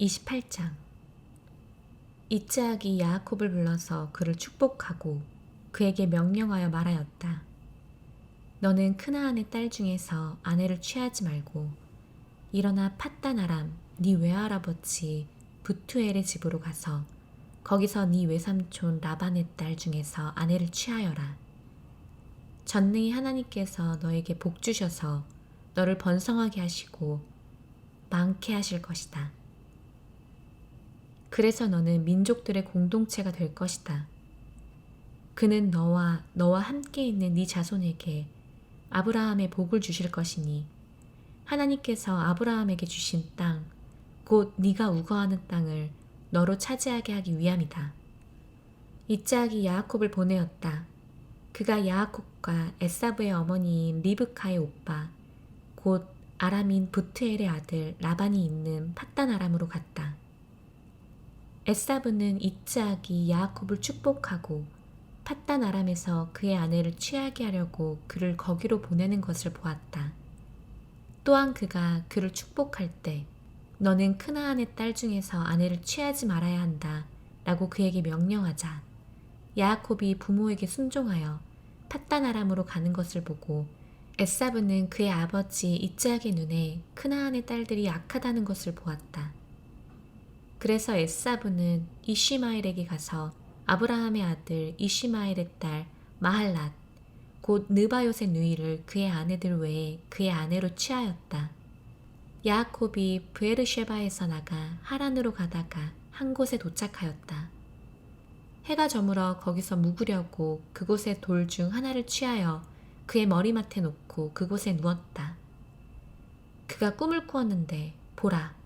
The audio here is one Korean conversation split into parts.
28장. 이스하악이 야아콥을 불러서 그를 축복하고 그에게 명령하여 말하였다. 너는 크나안의 딸 중에서 아내를 취하지 말고 일어나 팟단 아람 네 외할아버지 부투엘의 집으로 가서 거기서 네 외삼촌 라반의 딸 중에서 아내를 취하여라. 전능히 하나님께서 너에게 복 주셔서 너를 번성하게 하시고 많게 하실 것이다. 그래서 너는 민족들의 공동체가 될 것이다. 그는 너와 함께 있는 네 자손에게 아브라함의 복을 주실 것이니 하나님께서 아브라함에게 주신 땅, 곧 네가 우거하는 땅을 너로 차지하게 하기 위함이다. 이스하악이 야아콥을 보내었다. 그가 야아콥과 에사브의 어머니인 리브카의 오빠, 곧 아람인 부투엘의 아들 라반이 있는 팟단 아람으로 갔다. 에사브는 이스하악이 야아콥을 축복하고 팟단 아람에서 그의 아내를 취하게 하려고 그를 거기로 보내는 것을 보았다. 또한 그가 그를 축복할 때 너는 크나안의 딸 중에서 아내를 취하지 말아야 한다 라고 그에게 명령하자 야아콥이 부모에게 순종하여 팟단 아람으로 가는 것을 보고 에사브는 그의 아버지 이스하악의 눈에 크나안의 딸들이 악하다는 것을 보았다. 그래서 에사브는 이시마엘에게 가서 아브라함의 아들 이시마엘의 딸 마할랏 곧 느바요의 누이를 그의 아내들 외에 그의 아내로 취하였다. 야아콥이 브에르쉐바에서 나가 하란으로 가다가 한 곳에 도착하였다. 해가 저물어 거기서 묵으려고 그곳의 돌 중 하나를 취하여 그의 머리맡에 놓고 그곳에 누웠다. 그가 꿈을 꾸었는데 보라,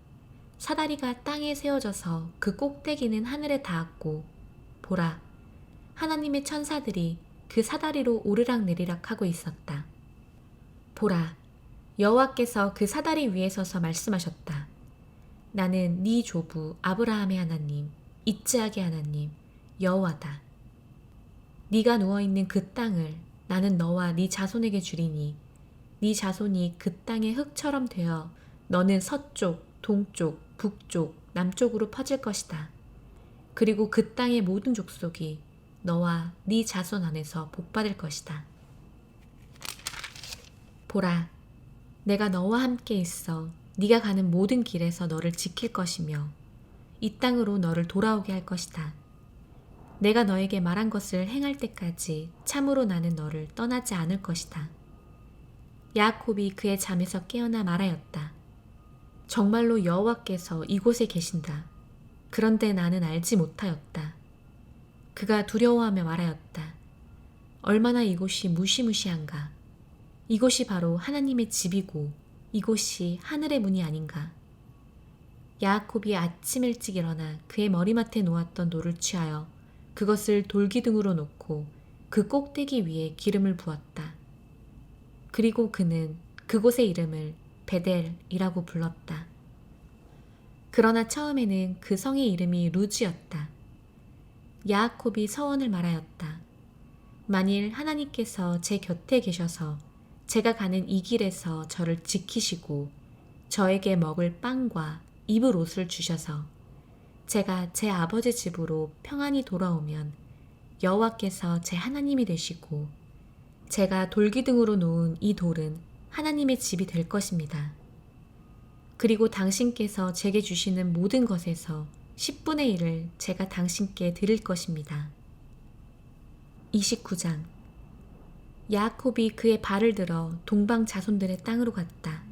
사다리가 땅에 세워져서 그 꼭대기는 하늘에 닿았고 보라, 하나님의 천사들이 그 사다리로 오르락내리락 하고 있었다. 보라, 여호와께서 그 사다리 위에 서서 말씀하셨다. 나는 네 조부 아브라함의 하나님, 이스하악의 하나님, 여호와다. 네가 누워있는 그 땅을 나는 너와 네 자손에게 주리니 네 자손이 그 땅의 흙처럼 되어 너는 서쪽, 동쪽, 북쪽, 남쪽으로 퍼질 것이다. 그리고 그 땅의 모든 족속이 너와 네 자손 안에서 복받을 것이다. 보라, 내가 너와 함께 있어 네가 가는 모든 길에서 너를 지킬 것이며 이 땅으로 너를 돌아오게 할 것이다. 내가 너에게 말한 것을 행할 때까지 참으로 나는 너를 떠나지 않을 것이다. 야아콥이 그의 잠에서 깨어나 말하였다. 정말로 여호와께서 이곳에 계신다. 그런데 나는 알지 못하였다. 그가 두려워하며 말하였다. 얼마나 이곳이 무시무시한가. 이곳이 바로 하나님의 집이고 이곳이 하늘의 문이 아닌가. 야아콥이 아침 일찍 일어나 그의 머리맡에 놓았던 돌을 취하여 그것을 돌기둥으로 놓고 그 꼭대기 위에 기름을 부었다. 그리고 그는 그곳의 이름을 베델이라고 불렀다. 그러나 처음에는 그 성의 이름이 루즈였다. 야아콥이 서원을 말하였다. 만일 하나님께서 제 곁에 계셔서 제가 가는 이 길에서 저를 지키시고 저에게 먹을 빵과 입을 옷을 주셔서 제가 제 아버지 집으로 평안히 돌아오면 여호와께서 제 하나님이 되시고 제가 돌기둥으로 놓은 이 돌은 하나님의 집이 될 것입니다. 그리고 당신께서 제게 주시는 모든 것에서 10분의 1을 제가 당신께 드릴 것입니다. 29장. 야아콥이 그의 발을 들어 동방 자손들의 땅으로 갔다.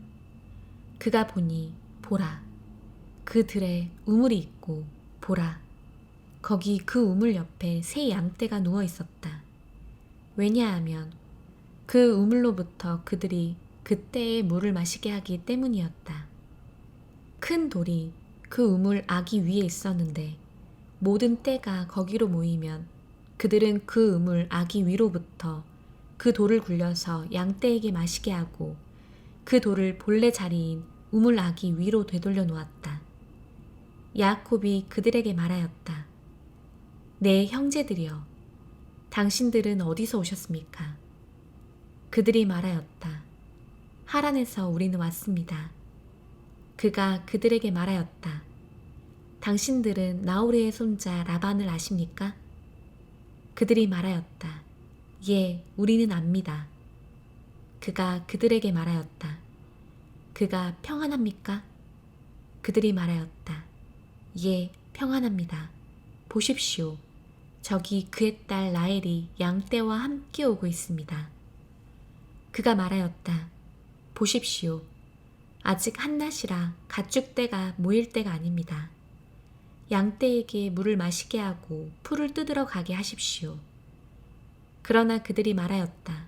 그가 보니 보라, 그 들에 우물이 있고 보라, 거기 그 우물 옆에 새 양떼가 누워 있었다. 왜냐하면 그 우물로부터 그들이 그때의 물을 마시게 하기 때문이었다. 큰 돌이 그 우물 아기 위에 있었는데 모든 떼가 거기로 모이면 그들은 그 우물 아기 위로부터 그 돌을 굴려서 양떼에게 마시게 하고 그 돌을 본래 자리인 우물 아기 위로 되돌려 놓았다. 야아콥이 그들에게 말하였다. 내 형제들이여, 당신들은 어디서 오셨습니까? 그들이 말하였다. 하란에서 우리는 왔습니다. 그가 그들에게 말하였다. 당신들은 나홀의 손자 라반을 아십니까? 그들이 말하였다. 예, 우리는 압니다. 그가 그들에게 말하였다. 그가 평안합니까? 그들이 말하였다. 예, 평안합니다. 보십시오. 저기 그의 딸 라헬이 양떼와 함께 오고 있습니다. 그가 말하였다. 보십시오. 아직 한낮이라 가축떼가 모일 때가 아닙니다. 양떼에게 물을 마시게 하고 풀을 뜯으러 가게 하십시오. 그러나 그들이 말하였다.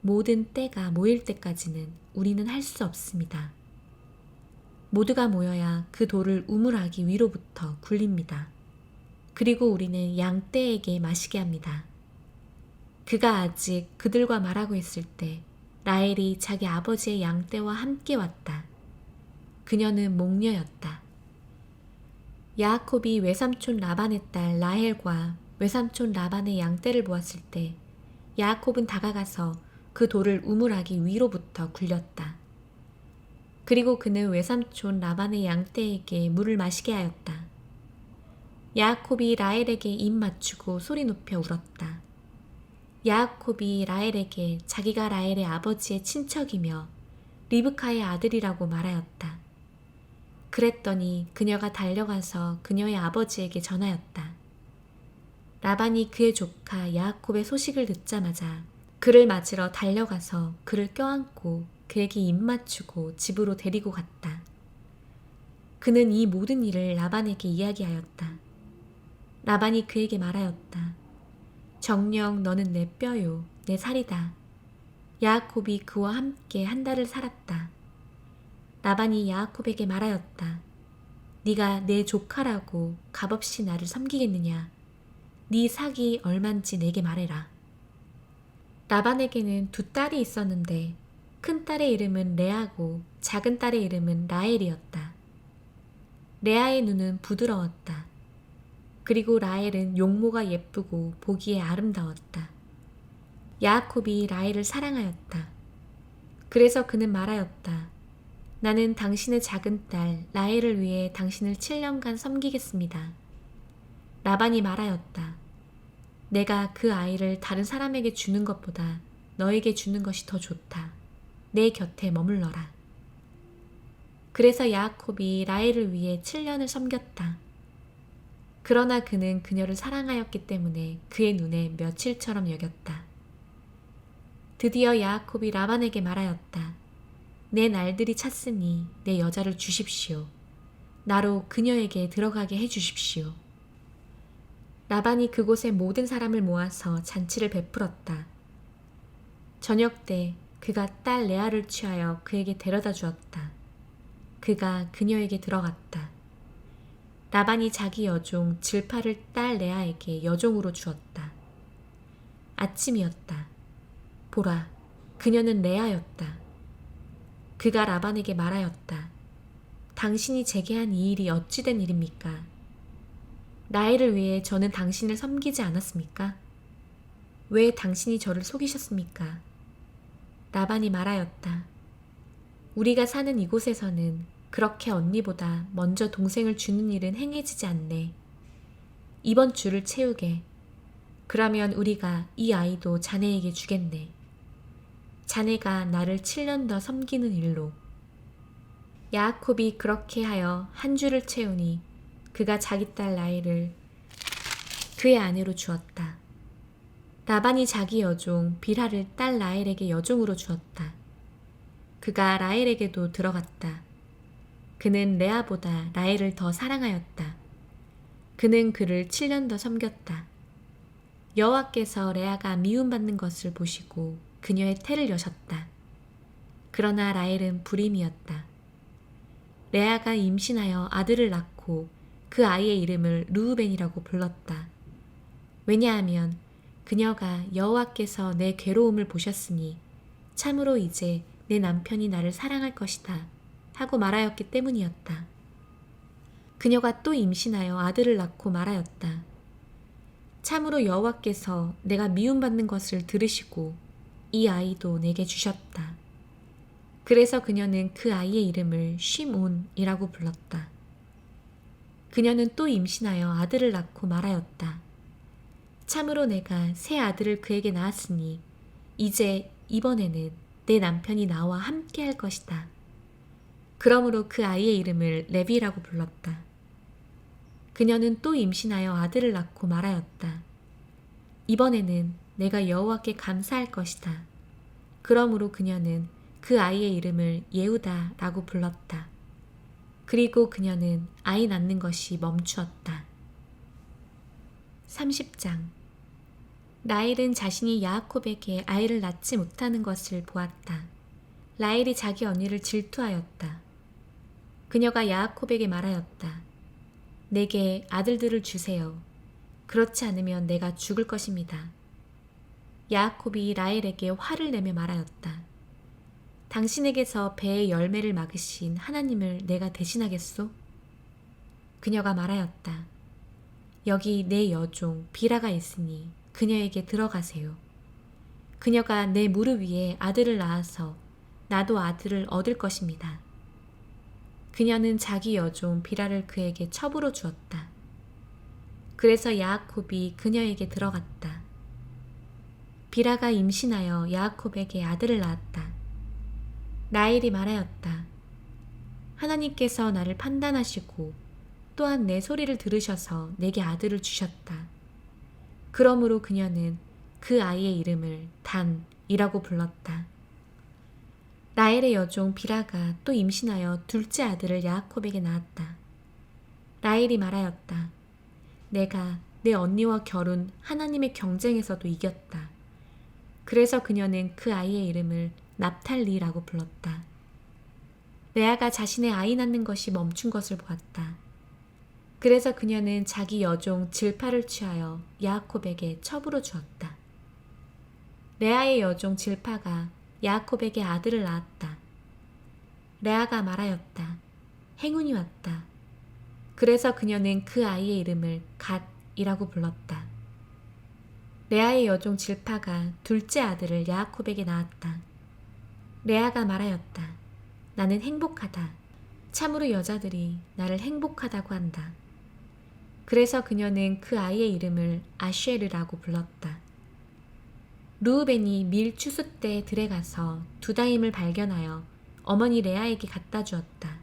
모든 떼가 모일 때까지는 우리는 할 수 없습니다. 모두가 모여야 그 돌을 우물하기 위로부터 굴립니다. 그리고 우리는 양떼에게 마시게 합니다. 그가 아직 그들과 말하고 있을 때 라헬이 자기 아버지의 양떼와 함께 왔다. 그녀는 목녀였다. 야곱이 외삼촌 라반의 딸 라헬과 외삼촌 라반의 양떼를 보았을 때 야곱은 다가가서 그 돌을 우물하기 위로부터 굴렸다. 그리고 그는 외삼촌 라반의 양떼에게 물을 마시게 하였다. 야곱이 라헬에게 입 맞추고 소리 높여 울었다. 야곱이 라헬에게 자기가 라헬의 아버지의 친척이며 리브카의 아들이라고 말하였다. 그랬더니 그녀가 달려가서 그녀의 아버지에게 전하였다. 라반이 그의 조카 야곱의 소식을 듣자마자 그를 맞으러 달려가서 그를 껴안고 그에게 입 맞추고 집으로 데리고 갔다. 그는 이 모든 일을 라반에게 이야기하였다. 라반이 그에게 말하였다. 정녕 너는 내 뼈요, 내 살이다. 야곱이 그와 함께 한 달을 살았다. 라반이 야곱에게 말하였다. 네가 내 조카라고 값없이 나를 섬기겠느냐? 네 삭이 얼만지 내게 말해라. 라반에게는 두 딸이 있었는데 큰 딸의 이름은 레아고 작은 딸의 이름은 라헬이었다. 레아의 눈은 부드러웠다. 그리고 라헬은 용모가 예쁘고 보기에 아름다웠다. 야곱이 라헬을 사랑하였다. 그래서 그는 말하였다. 나는 당신의 작은 딸 라헬을 위해 당신을 7년간 섬기겠습니다. 라반이 말하였다. 내가 그 아이를 다른 사람에게 주는 것보다 너에게 주는 것이 더 좋다. 내 곁에 머물러라. 그래서 야곱이 라헬을 위해 7년을 섬겼다. 그러나 그는 그녀를 사랑하였기 때문에 그의 눈에 며칠처럼 여겼다. 드디어 야곱이 라반에게 말하였다. 내 날들이 찼으니 내 여자를 주십시오. 나로 그녀에게 들어가게 해주십시오. 라반이 그곳의 모든 사람을 모아서 잔치를 베풀었다. 저녁 때 그가 딸 레아를 취하여 그에게 데려다 주었다. 그가 그녀에게 들어갔다. 라반이 자기 여종 질파를 딸 레아에게 여종으로 주었다. 아침이었다. 보라, 그녀는 레아였다. 그가 라반에게 말하였다. 당신이 제게 한 이 일이 어찌 된 일입니까? 라헬을 위해 저는 당신을 섬기지 않았습니까? 왜 당신이 저를 속이셨습니까? 라반이 말하였다. 우리가 사는 이곳에서는 그렇게 언니보다 먼저 동생을 주는 일은 행해지지 않네. 이번 주를 채우게. 그러면 우리가 이 아이도 자네에게 주겠네. 자네가 나를 7년 더 섬기는 일로. 야곱이 그렇게 하여 한 주를 채우니 그가 자기 딸 라헬을 그의 아내로 주었다. 라반이 자기 여종 빌하를 딸 라헬에게 여종으로 주었다. 그가 라헬에게도 들어갔다. 그는 레아보다 라헬을 더 사랑하였다. 그는 그를 7년 더 섬겼다. 여호와께서 레아가 미움받는 것을 보시고 그녀의 태를 여셨다. 그러나 라헬은 불임이었다. 레아가 임신하여 아들을 낳고 그 아이의 이름을 르우벤이라고 불렀다. 왜냐하면 그녀가 여호와께서 내 괴로움을 보셨으니 참으로 이제 내 남편이 나를 사랑할 것이다 하고 말하였기 때문이었다. 그녀가 또 임신하여 아들을 낳고 말하였다. 참으로 여호와께서 내가 미움받는 것을 들으시고 이 아이도 내게 주셨다. 그래서 그녀는 그 아이의 이름을 쉼온이라고 불렀다. 그녀는 또 임신하여 아들을 낳고 말하였다. 참으로 내가 새 아들을 그에게 낳았으니 이제 이번에는 내 남편이 나와 함께 할 것이다. 그러므로 그 아이의 이름을 레비라고 불렀다. 그녀는 또 임신하여 아들을 낳고 말하였다. 이번에는 내가 여호와께 감사할 것이다. 그러므로 그녀는 그 아이의 이름을 예후다라고 불렀다. 그리고 그녀는 아이 낳는 것이 멈추었다. 30장. 라헬은 자신이 야아콥에게 아이를 낳지 못하는 것을 보았다. 라헬이 자기 언니를 질투하였다. 그녀가 야아콥에게 말하였다. 내게 아들들을 주세요. 그렇지 않으면 내가 죽을 것입니다. 야아콥이 라헬에게 화를 내며 말하였다. 당신에게서 배의 열매를 막으신 하나님을 내가 대신하겠소? 그녀가 말하였다. 여기 내 여종 비라가 있으니 그녀에게 들어가세요. 그녀가 내 무릎 위에 아들을 낳아서 나도 아들을 얻을 것입니다. 그녀는 자기 여종 비라를 그에게 첩으로 주었다. 그래서 야아콥이 그녀에게 들어갔다. 비라가 임신하여 야아콥에게 아들을 낳았다. 라헬이 말하였다. 하나님께서 나를 판단하시고 또한 내 소리를 들으셔서 내게 아들을 주셨다. 그러므로 그녀는 그 아이의 이름을 단이라고 불렀다. 라헬의 여종 비라가 또 임신하여 둘째 아들을 야아콥에게 낳았다. 라헬이 말하였다. 내가 내 언니와 결혼 하나님의 경쟁에서도 이겼다. 그래서 그녀는 그 아이의 이름을 납탈리라고 불렀다. 레아가 자신의 아이 낳는 것이 멈춘 것을 보았다. 그래서 그녀는 자기 여종 질파를 취하여 야아콥에게 첩으로 주었다. 레아의 여종 질파가 야아콥에게 아들을 낳았다. 레아가 말하였다. 행운이 왔다. 그래서 그녀는 그 아이의 이름을 갓이라고 불렀다. 레아의 여종 질파가 둘째 아들을 야아콥에게 낳았다. 레아가 말하였다. 나는 행복하다. 참으로 여자들이 나를 행복하다고 한다. 그래서 그녀는 그 아이의 이름을 아쉐르라고 불렀다. 루우벤이 밀 추수 때 들에 가서 두다임을 발견하여 어머니 레아에게 갖다 주었다.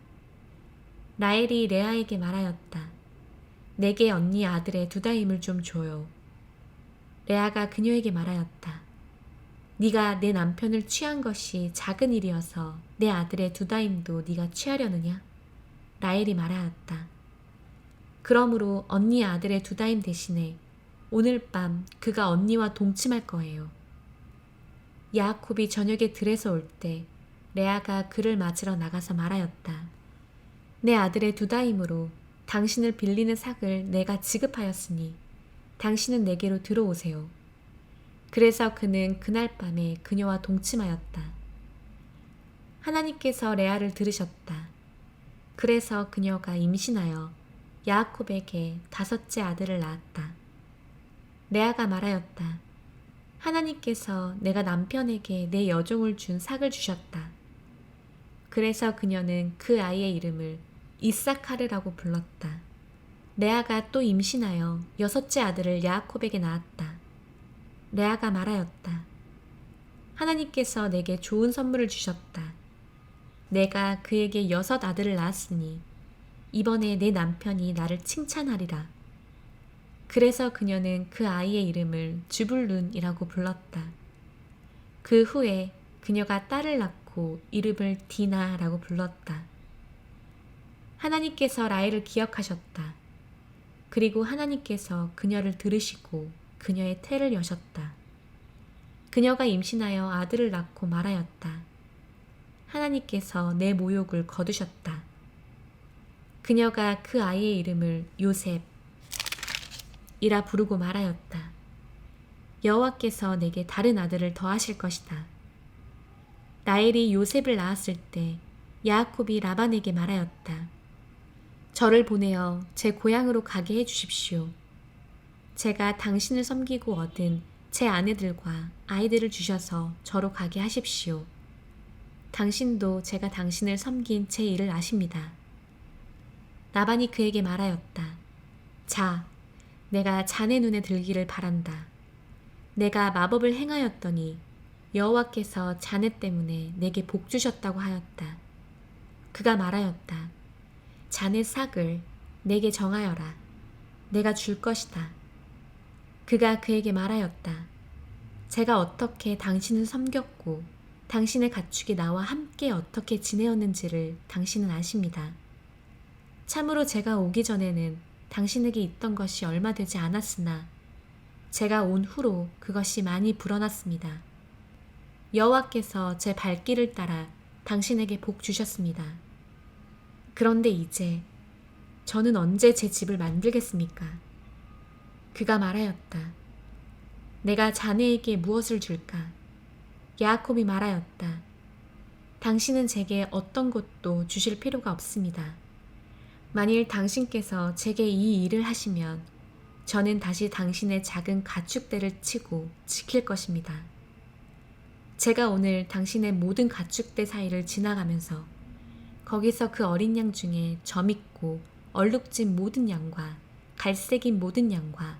라헬이 레아에게 말하였다. 내게 언니 아들의 두다임을 좀 줘요. 레아가 그녀에게 말하였다. 네가 내 남편을 취한 것이 작은 일이어서 내 아들의 두다임도 네가 취하려느냐? 라헬이 말하였다. 그러므로 언니 아들의 두다임 대신에 오늘 밤 그가 언니와 동침할 거예요. 야아콥이 저녁에 들에서 올 때 레아가 그를 맞으러 나가서 말하였다. 내 아들의 두다임으로 당신을 빌리는 삭을 내가 지급하였으니 당신은 내게로 들어오세요. 그래서 그는 그날 밤에 그녀와 동침하였다. 하나님께서 레아를 들으셨다. 그래서 그녀가 임신하여 야아콥에게 5째 아들을 낳았다. 레아가 말하였다. 하나님께서 내가 남편에게 내 여종을 준 삭을 주셨다. 그래서 그녀는 그 아이의 이름을 이사카르라고 불렀다. 레아가 또 임신하여 6째 아들을 야아콥에게 낳았다. 레아가 말하였다. 하나님께서 내게 좋은 선물을 주셨다. 내가 그에게 6 아들을 낳았으니 이번에 내 남편이 나를 칭찬하리라. 그래서 그녀는 그 아이의 이름을 주불룬이라고 불렀다. 그 후에 그녀가 딸을 낳고 이름을 디나라고 불렀다. 하나님께서 라헬을 기억하셨다. 그리고 하나님께서 그녀를 들으시고 그녀의 태를 여셨다. 그녀가 임신하여 아들을 낳고 말하였다. 하나님께서 내 모욕을 거두셨다. 그녀가 그 아이의 이름을 요셉이라 부르고 말하였다. 여호와께서 내게 다른 아들을 더하실 것이다. 라헬이 요셉을 낳았을 때 야아콥이 라반에게 말하였다. 저를 보내어 제 고향으로 가게 해주십시오. 제가 당신을 섬기고 얻은 제 아내들과 아이들을 주셔서 저로 가게 하십시오. 당신도 제가 당신을 섬긴 제 일을 아십니다. 라반이 그에게 말하였다. 자, 내가 자네 눈에 들기를 바란다. 내가 마법을 행하였더니 여호와께서 자네 때문에 내게 복 주셨다고 하였다. 그가 말하였다. 자네 삭을 내게 정하여라. 내가 줄 것이다. 그가 그에게 말하였다. 제가 어떻게 당신을 섬겼고 당신의 가축이 나와 함께 어떻게 지내었는지를 당신은 아십니다. 참으로 제가 오기 전에는 당신에게 있던 것이 얼마 되지 않았으나 제가 온 후로 그것이 많이 불어났습니다. 여호와께서 제 발길을 따라 당신에게 복 주셨습니다. 그런데 이제 저는 언제 제 집을 만들겠습니까? 그가 말하였다. 내가 자네에게 무엇을 줄까? 야곱이 말하였다. 당신은 제게 어떤 것도 주실 필요가 없습니다. 만일 당신께서 제게 이 일을 하시면 저는 다시 당신의 작은 가축대를 치고 지킬 것입니다. 제가 오늘 당신의 모든 가축대 사이를 지나가면서 거기서 그 어린 양 중에 점 있고 얼룩진 모든 양과 갈색인 모든 양과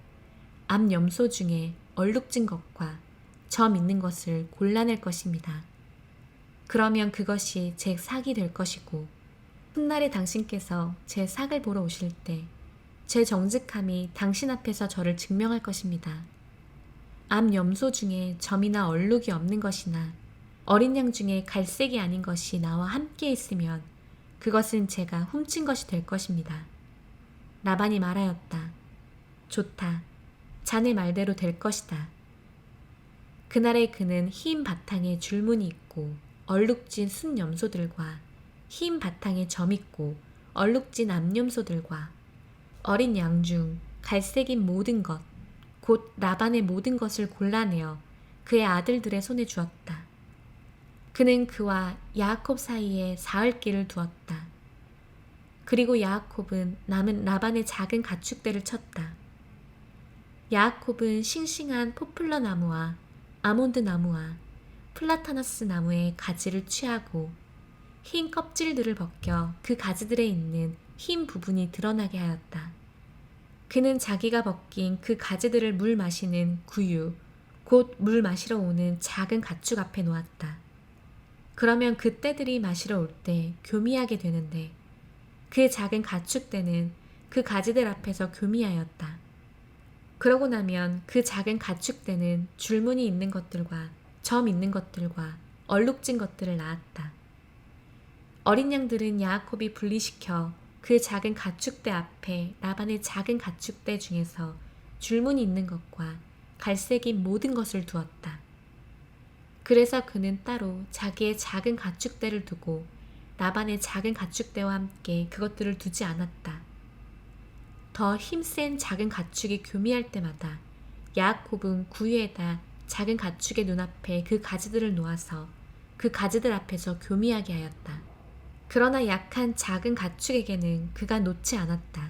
암염소 중에 얼룩진 것과 점 있는 것을 골라낼 것입니다. 그러면 그것이 제 삭이 될 것이고 훗날에 당신께서 제 삭을 보러 오실 때 제 정직함이 당신 앞에서 저를 증명할 것입니다. 암염소 중에 점이나 얼룩이 없는 것이나 어린 양 중에 갈색이 아닌 것이 나와 함께 있으면 그것은 제가 훔친 것이 될 것입니다. 라반이 말하였다. 좋다. 자네 말대로 될 것이다. 그날에 그는 흰 바탕에 줄무늬 있고 얼룩진 순염소들과 흰 바탕에 점 있고 얼룩진 암염소들과 어린 양 중 갈색인 모든 것, 곧 라반의 모든 것을 골라내어 그의 아들들의 손에 주었다. 그는 그와 야곱 사이에 사흘길을 두었다. 그리고 야곱은 남은 라반의 작은 가축대를 쳤다. 야곱은 싱싱한 포플러 나무와 아몬드 나무와 플라타너스 나무의 가지를 취하고 흰 껍질들을 벗겨 그 가지들에 있는 흰 부분이 드러나게 하였다. 그는 자기가 벗긴 그 가지들을 물 마시는 구유, 곧 물 마시러 오는 작은 가축 앞에 놓았다. 그러면 그 떼들이 마시러 올 때 교미하게 되는데 그 작은 가축떼는 그 가지들 앞에서 교미하였다. 그러고 나면 그 작은 가축떼는 줄무늬 있는 것들과 점 있는 것들과 얼룩진 것들을 낳았다. 어린 양들은 야곱이 분리시켜 그 작은 가축대 앞에 라반의 작은 가축대 중에서 줄무늬 있는 것과 갈색인 모든 것을 두었다. 그래서 그는 따로 자기의 작은 가축대를 두고 라반의 작은 가축대와 함께 그것들을 두지 않았다. 더 힘센 작은 가축이 교미할 때마다 야곱은 구유에다 작은 가축의 눈앞에 그 가지들을 놓아서 그 가지들 앞에서 교미하게 하였다. 그러나 약한 작은 가축에게는 그가 놓지 않았다.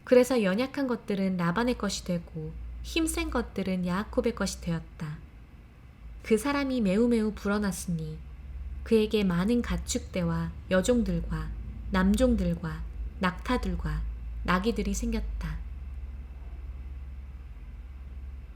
그래서 연약한 것들은 라반의 것이 되고 힘센 것들은 야곱의 것이 되었다. 그 사람이 매우 불어났으니 그에게 많은 가축대와 여종들과 남종들과 낙타들과 나귀들이 생겼다.